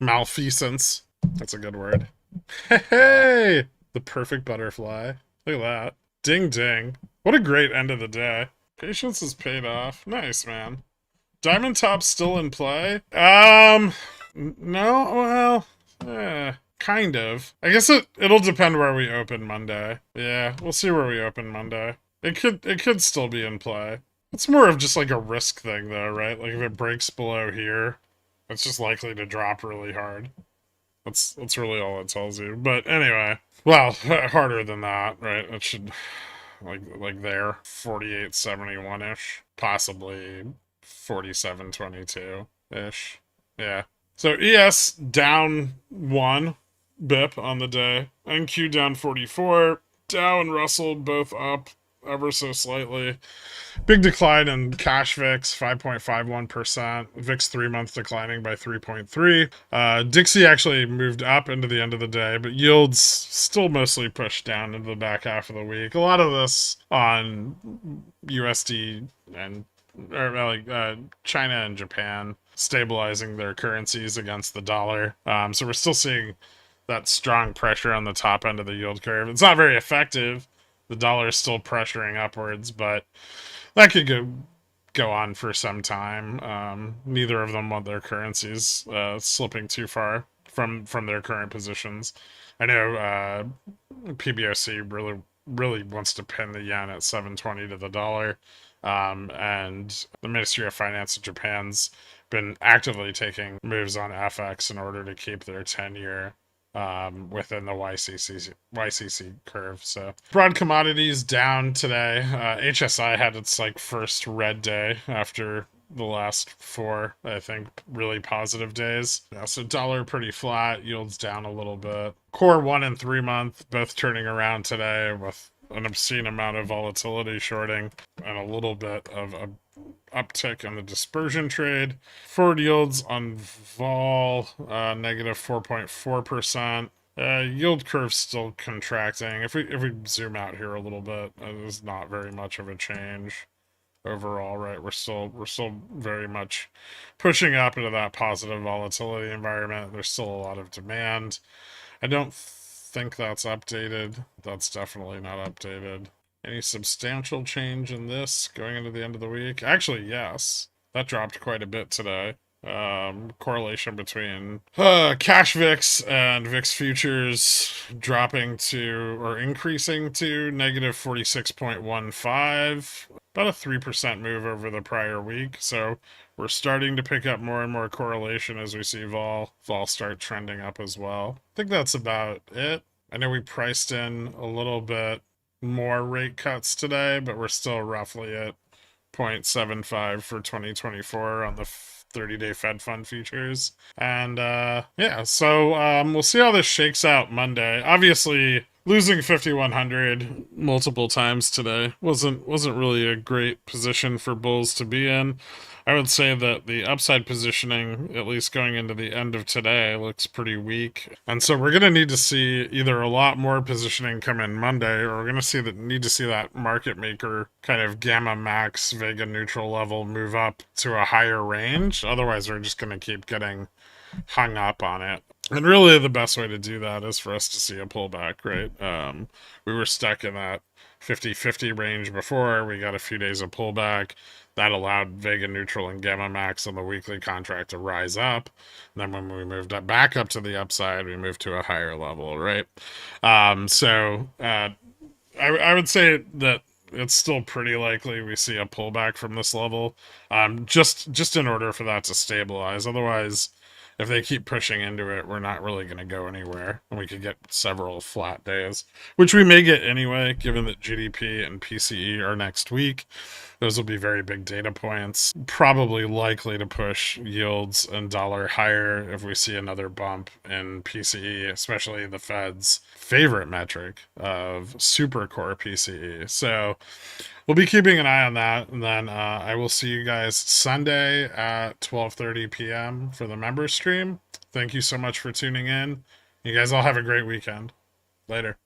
malfeasance. That's a good word. Hey, the perfect butterfly. Look at that. Ding ding. What a great end of the day. Patience is paid off. Nice, man. Diamond Top's still in play? No, well, kind of. I guess it'll depend where we open Monday. Yeah, we'll see where we open Monday. It could still be in play. It's more of just like a risk thing though, right? Like if it breaks below here, it's just likely to drop really hard. That's really all it tells you. But anyway, well, harder than that, right? It should like there 48.71 ish, possibly 47.22 ish. Yeah. So ES down 1 bip on the day. NQ down 44. Dow and Russell both up ever so slightly. Big decline in cash VIX, 5.51%. VIX 3 month declining by 3.3. Dixie actually moved up into the end of the day, but yields still mostly pushed down into the back half of the week. A lot of this on USD and China and Japan stabilizing their currencies against the dollar. So we're still seeing that strong pressure on the top end of the yield curve. It's not very effective. The dollar is still pressuring upwards, but that could go on for some time. Neither of them want their currencies slipping too far from their current positions. I know PBOC really wants to pin the yen at 720 to the dollar, and the Ministry of Finance of Japan's been actively taking moves on FX in order to keep their 10-year within the YCC curve. So broad commodities down today. HSI had its like first red day after the last 4, I think, really positive days. Yeah, so dollar pretty flat, yields down a little bit. Core 1 and 3 month both turning around today with an obscene amount of volatility shorting and a little bit of a uptick in the dispersion trade. Forward yields on vol negative 4.4%. Yield curve still contracting. If we zoom out here a little bit, there's not very much of a change overall, right? We're still very much pushing up into that positive volatility environment. There's still a lot of demand. I don't think that's updated. That's definitely not updated. Any substantial change in this going into the end of the week? Actually, yes. That dropped quite a bit today. Correlation between cash VIX and VIX futures dropping to or increasing to negative 46.15, about a 3% move over the prior week. So we're starting to pick up more and more correlation as we see vol start trending up as well. I think that's about it. I know we priced in a little bit more rate cuts today, but we're still roughly at 0.75 for 2024 on the 30-day Fed fund futures. And yeah, so we'll see how this shakes out Monday. Obviously, losing 5100 multiple times today wasn't really a great position for bulls to be in. I would say that the upside positioning, at least going into the end of today, looks pretty weak. And so we're going to need to see either a lot more positioning come in Monday, or we're going to need to see that market maker kind of gamma max Vega neutral level move up to a higher range. Otherwise, we're just going to keep getting hung up on it. And really, the best way to do that is for us to see a pullback, right? We were stuck in that 50-50 range before. We got a few days of pullback. That allowed Vega neutral and gamma max on the weekly contract to rise up. And then when we moved back up to the upside, we moved to a higher level, right? I would say that it's still pretty likely we see a pullback from this level, just in order for that to stabilize. Otherwise, if they keep pushing into it, we're not really going to go anywhere, and we could get several flat days, which we may get anyway, given that GDP and PCE are next week. Those will be very big data points, probably likely to push yields and dollar higher if we see another bump in PCE, especially the Fed's favorite metric of super core PCE. So we'll be keeping an eye on that, and then I will see you guys Sunday at 12:30 p.m. for the member stream. Thank you so much for tuning in. You guys all have a great weekend. Later.